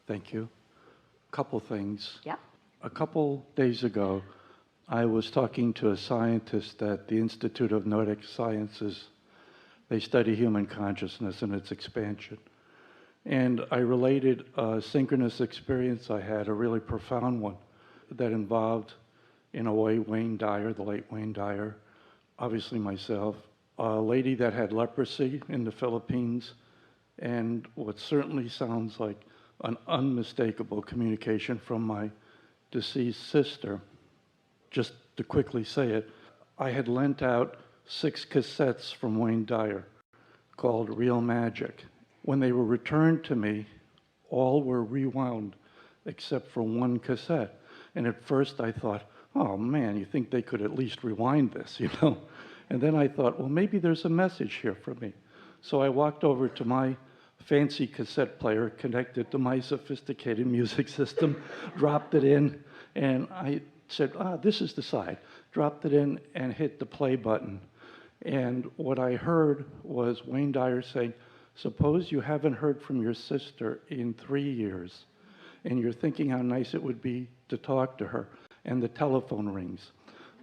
Thank you. Couple things. Yeah. A couple days ago, I was talking to a scientist at the Institute of Nordic Sciences. They study human consciousness and its expansion. And I related a synchronous experience I had, a really profound one, that involved, in a way, Wayne Dyer, the late Wayne Dyer, obviously myself, a lady that had leprosy in the Philippines, and what certainly sounds like an unmistakable communication from my deceased sister. Just to quickly say it, I had lent out 6 cassettes from Wayne Dyer called Real Magic. When they were returned to me, all were rewound except for 1 cassette. And at first I thought, oh man, you think they could at least rewind this, you know? And then I thought, well, maybe there's a message here for me. So I walked over to my fancy cassette player connected to my sophisticated music system, dropped it in, and I said, this is the side. Dropped it in and hit the play button. And what I heard was Wayne Dyer saying, suppose you haven't heard from your sister in 3 years, and you're thinking how nice it would be to talk to her, and the telephone rings.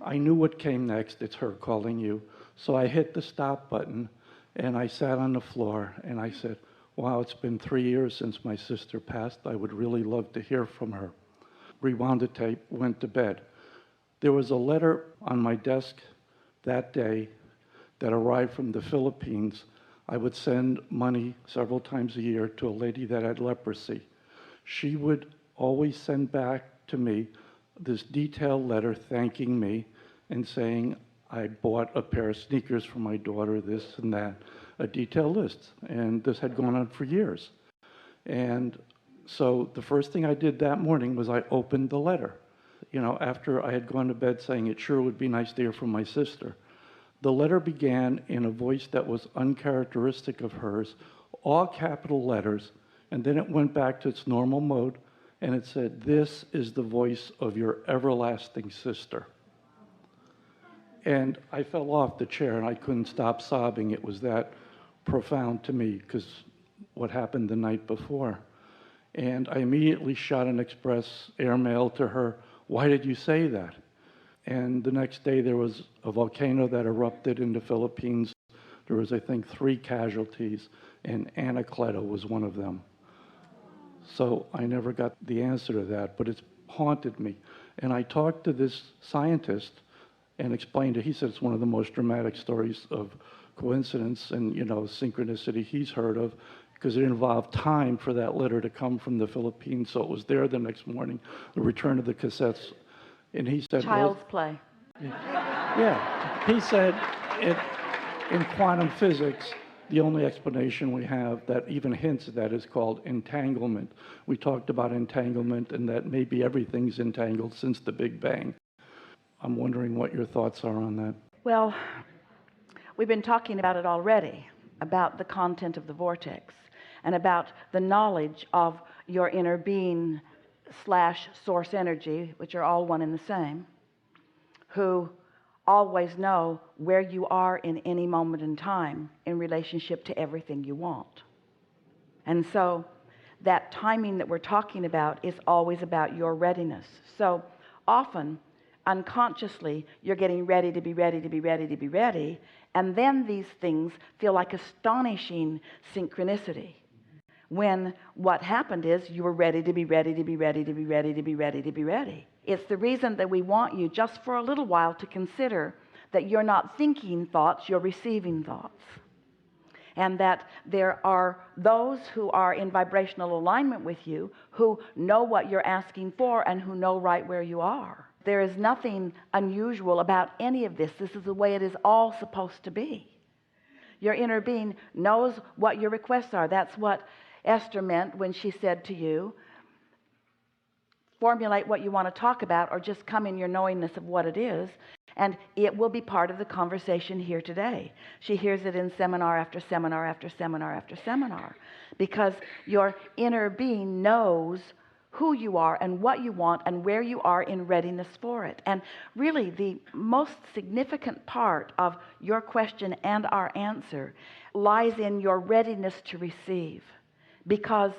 I knew what came next. It's her calling you. So I hit the stop button, and I sat on the floor, and I said, wow, it's been 3 years since my sister passed. I would really love to hear from her. Rewound the tape, went to bed. There was a letter on my desk that day that arrived from the Philippines. I would send money several times a year to a lady that had leprosy. She would always send back to me this detailed letter thanking me and saying, I bought a pair of sneakers for my daughter, this and that, a detailed list. And this had gone on for years. And so the first thing I did that morning was I opened the letter. You know, after I had gone to bed saying it sure would be nice to hear from my sister. The letter began in a voice that was uncharacteristic of hers, all capital letters, and then it went back to its normal mode, and it said, this is the voice of your everlasting sister. And I fell off the chair, and I couldn't stop sobbing. It was that profound to me, because what happened the night before. And I immediately shot an express airmail to her, why did you say that? And the next day there was a volcano that erupted in the Philippines. There was, I think, 3 casualties, and Anacleto was one of them. So I never got the answer to that, but it's haunted me. And I talked to this scientist and explained it. He said it's one of the most dramatic stories of coincidence and, you know, synchronicity he's heard of, because it involved time for that letter to come from the Philippines. So it was there the next morning, the return of the cassettes. And he said, Child's play. Yeah. He said, in quantum physics, the only explanation we have that even hints at that is called entanglement. We talked about entanglement and that maybe everything's entangled since the Big Bang. I'm wondering what your thoughts are on that. Well, we've been talking about it already, about the content of the vortex and about the knowledge of your inner being / source energy, which are all one and the same, who always know where you are in any moment in time in relationship to everything you want. And so that timing that we're talking about is always about your readiness. So often unconsciously you're getting ready to be ready to be ready to be ready, and then these things feel like astonishing synchronicity, when what happened is you were ready to be ready to be ready to be ready to be ready to be ready. It's the reason that we want you just for a little while to consider that you're not thinking thoughts, you're receiving thoughts, and that there are those who are in vibrational alignment with you who know what you're asking for and who know right where you are. There is nothing unusual about any of this. This is the way it is all supposed to be. Your inner being knows what your requests are. That's what Esther meant when she said to you, formulate what you want to talk about, or just come in your knowingness of what it is, and it will be part of the conversation here today. She hears it in seminar after seminar after seminar after seminar, because your inner being knows who you are and what you want and where you are in readiness for it. And really the most significant part of your question and our answer lies in your readiness to receive, because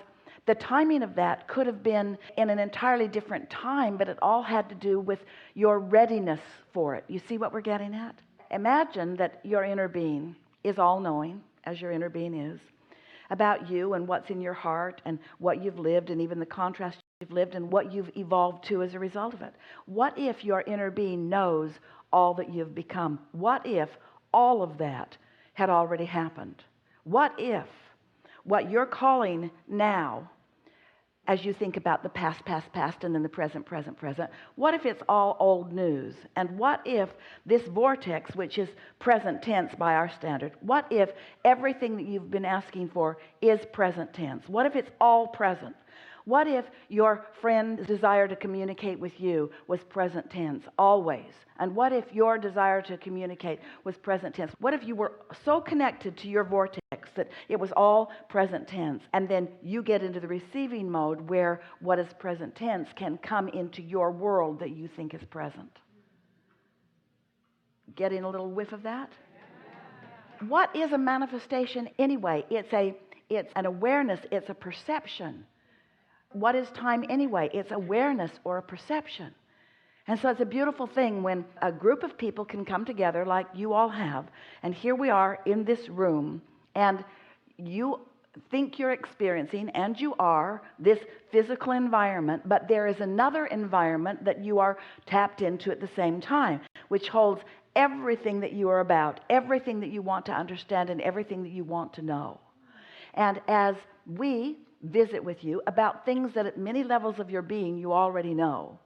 The timing of that could have been in an entirely different time, but it all had to do with your readiness for it. You see what we're getting at? Imagine that your inner being is all-knowing, as your inner being is, about you and what's in your heart and what you've lived and even the contrast you've lived and what you've evolved to as a result of it. What if your inner being knows all that you've become? What if all of that had already happened? What if what you're calling now, as you think about the past, and then the present, what if it's all old news? And what if this vortex, which is present tense by our standard, what if everything that you've been asking for is present tense? What if it's all present? What if your friend's desire to communicate with you was present tense, always? And what if your desire to communicate was present tense? What if you were so connected to your vortex that it was all present tense, and then you get into the receiving mode where what is present tense can come into your world that you think is present? Getting a little whiff of that? What is a manifestation anyway? It's an awareness, it's a perception. What is time anyway? It's awareness or a perception. And so it's a beautiful thing when a group of people can come together like you all have, and here we are in this room, and you think you're experiencing, and you are, this physical environment, but there is another environment that you are tapped into at the same time, which holds everything that you are about, everything that you want to understand, and everything that you want to know. And as we visit with you about things that at many levels of your being you already know,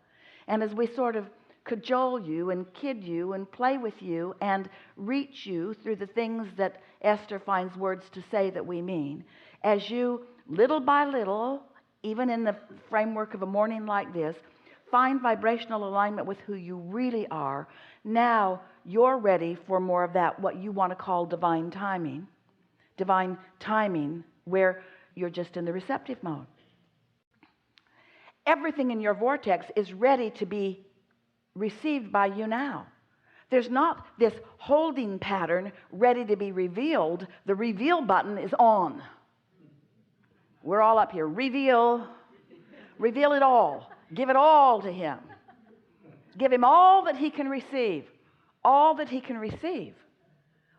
and as we sort of cajole you and kid you and play with you and reach you through the things that Esther finds words to say that we mean, as you little by little, even in the framework of a morning like this, find vibrational alignment with who you really are, now you're ready for more of that, what you want to call divine timing, where you're just in the receptive mode. Everything in your vortex is ready to be received by you now. There's not this holding pattern ready to be revealed. The reveal button is on. We're all up here. Reveal it all. Give it all to him. Give him all that he can receive. All that he can receive.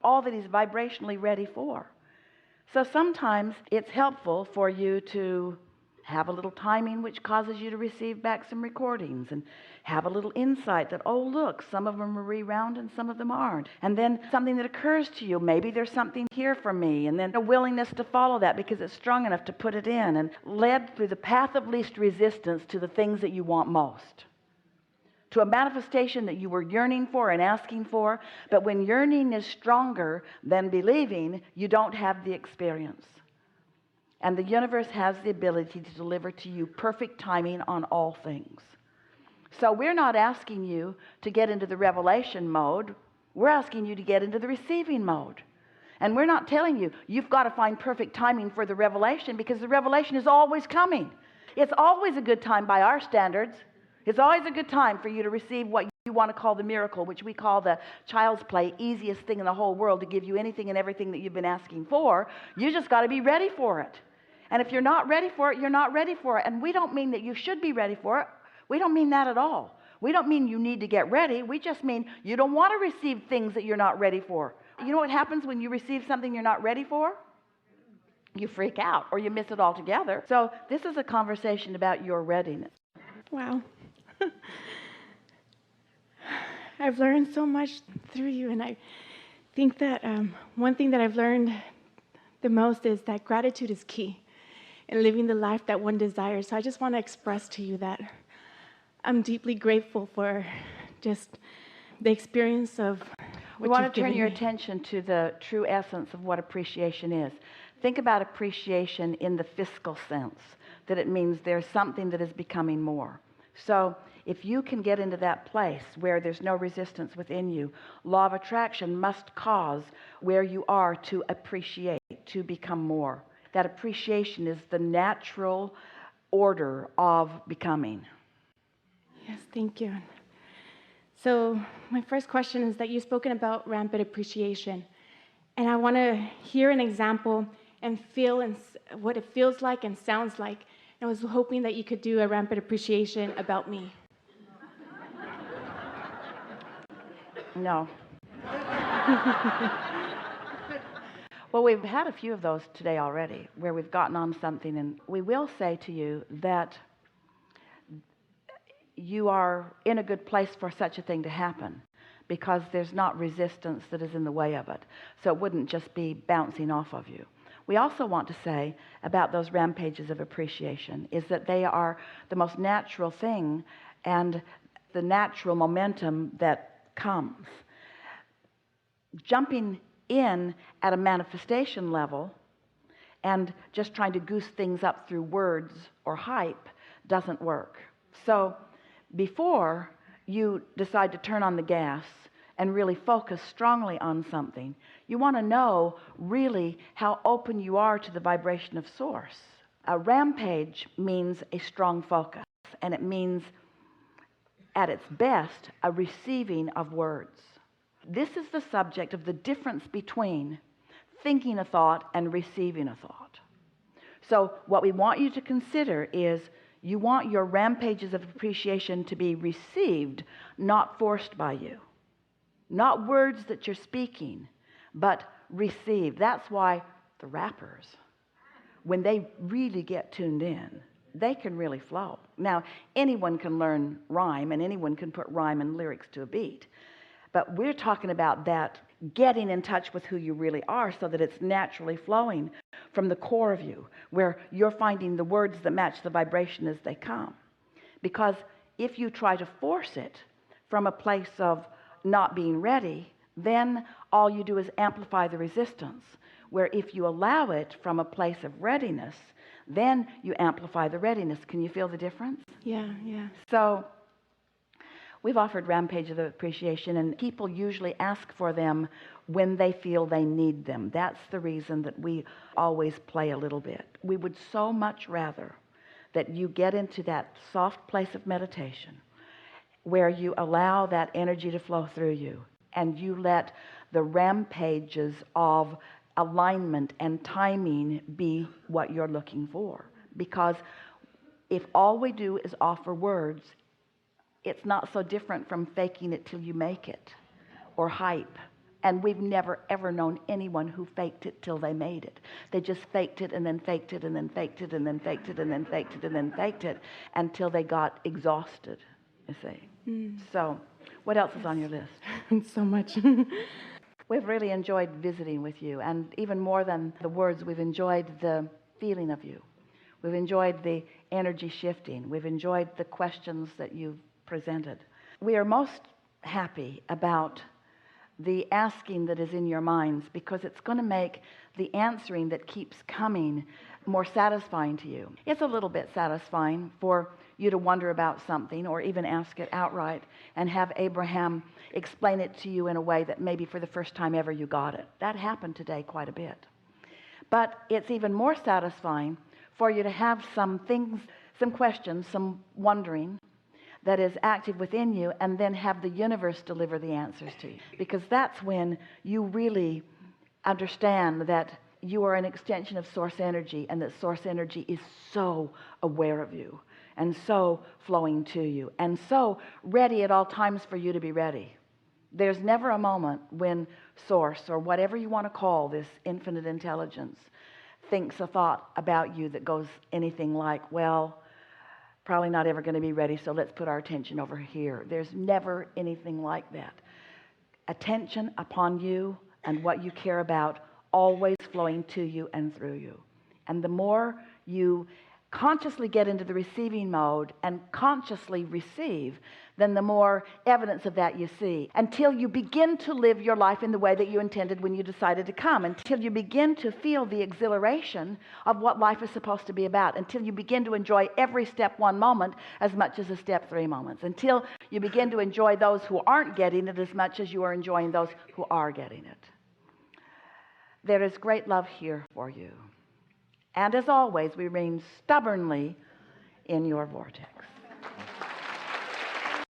All that he's vibrationally ready for. So sometimes it's helpful for you to have a little timing which causes you to receive back some recordings, and have a little insight that, oh look, some of them are rewound and some of them aren't. And then something that occurs to you, maybe there's something here for me, and then a willingness to follow that because it's strong enough to put it in, and led through the path of least resistance to the things that you want most. To a manifestation that you were yearning for and asking for, but when yearning is stronger than believing, you don't have the experience. And the universe has the ability to deliver to you perfect timing on all things. So we're not asking you to get into the revelation mode. We're asking you to get into the receiving mode. And we're not telling you, you've got to find perfect timing for the revelation, because the revelation is always coming. It's always a good time by our standards. It's always a good time for you to receive what you want to call the miracle, which we call the child's play, easiest thing in the whole world to give you anything and everything that you've been asking for. You just got to be ready for it. And if you're not ready for it, you're not ready for it. And we don't mean that you should be ready for it. We don't mean that at all. We don't mean you need to get ready. We just mean you don't want to receive things that you're not ready for. You know what happens when you receive something you're not ready for? You freak out or you miss it altogether. So this is a conversation about your readiness. Wow. I've learned so much through you, and I think that one thing that I've learned the most is that gratitude is key in living the life that one desires. So I just want to express to you that I'm deeply grateful for just the experience of We want to turn your attention to the true essence of what appreciation is. Think about appreciation in the fiscal sense, that it means there's something that is becoming more. So if you can get into that place where there's no resistance within you, law of attraction must cause where you are to appreciate, to become more. That appreciation is the natural order of becoming. Yes, thank you. So my first question is that you've spoken about rampant appreciation, and I want to hear an example and feel what it feels like and sounds like I was hoping that you could do a rampant appreciation about me. No. Well, we've had a few of those today already where we've gotten on something, and we will say to you that you are in a good place for such a thing to happen because there's not resistance that is in the way of it. So it wouldn't just be bouncing off of you. We also want to say about those rampages of appreciation is that they are the most natural thing and the natural momentum that comes. Jumping in at a manifestation level and just trying to goose things up through words or hype doesn't work. So before you decide to turn on the gas and really focus strongly on something, you want to know really how open you are to the vibration of source. A rampage means a strong focus, and it means at its best a receiving of words. This is the subject of the difference between thinking a thought and receiving a thought. So what we want you to consider is you want your rampages of appreciation to be received, not forced by you. Not words that you're speaking, but received. That's why the rappers, when they really get tuned in, they can really flow. Now, anyone can learn rhyme, and anyone can put rhyme and lyrics to a beat. But we're talking about that getting in touch with who you really are so that it's naturally flowing from the core of you, where you're finding the words that match the vibration as they come. Because if you try to force it from a place of not being ready, then all you do is amplify the resistance. Where if you allow it from a place of readiness, then you amplify the readiness. Can you feel the difference? Yeah. So we've offered rampages of appreciation, and people usually ask for them when they feel they need them. That's the reason that we always play a little bit. We would so much rather that you get into that soft place of meditation where you allow that energy to flow through you, and you let the rampages of alignment and timing be what you're looking for. Because if all we do is offer words, it's not so different from faking it till you make it, or hype. And we've never ever known anyone who faked it till they made it. They just faked it and then faked it and then faked it and then faked it and then faked it and then faked it until they got exhausted, you see. So what else is on your list? So much. We've really enjoyed visiting with you, and even more than the words, we've enjoyed the feeling of you. We've enjoyed the energy shifting. We've enjoyed the questions that you've presented. We are most happy about the asking that is in your minds, because it's going to make the answering that keeps coming more satisfying to you. It's a little bit satisfying for you to wonder about something or even ask it outright and have Abraham explain it to you in a way that maybe for the first time ever you got it. That happened today quite a bit. But it's even more satisfying for you to have some things, some questions, some wondering that is active within you, and then have the universe deliver the answers to you. Because that's when you really understand that you are an extension of source energy, and that source energy is so aware of you and so flowing to you and so ready at all times for you to be ready. There's never a moment when source, or whatever you want to call this infinite intelligence, thinks a thought about you that goes anything like, well, probably not ever going to be ready, so let's put our attention over here. There's never anything like that. Attention upon you and what you care about, always flowing to you and through you. And the more you consciously get into the receiving mode and consciously receive, then the more evidence of that you see, until you begin to live your life in the way that you intended when you decided to come, until you begin to feel the exhilaration of what life is supposed to be about, until you begin to enjoy every step one moment as much as the step three moments, until you begin to enjoy those who aren't getting it as much as you are enjoying those who are getting it. There is great love here for you. And as always, we remain stubbornly in your vortex.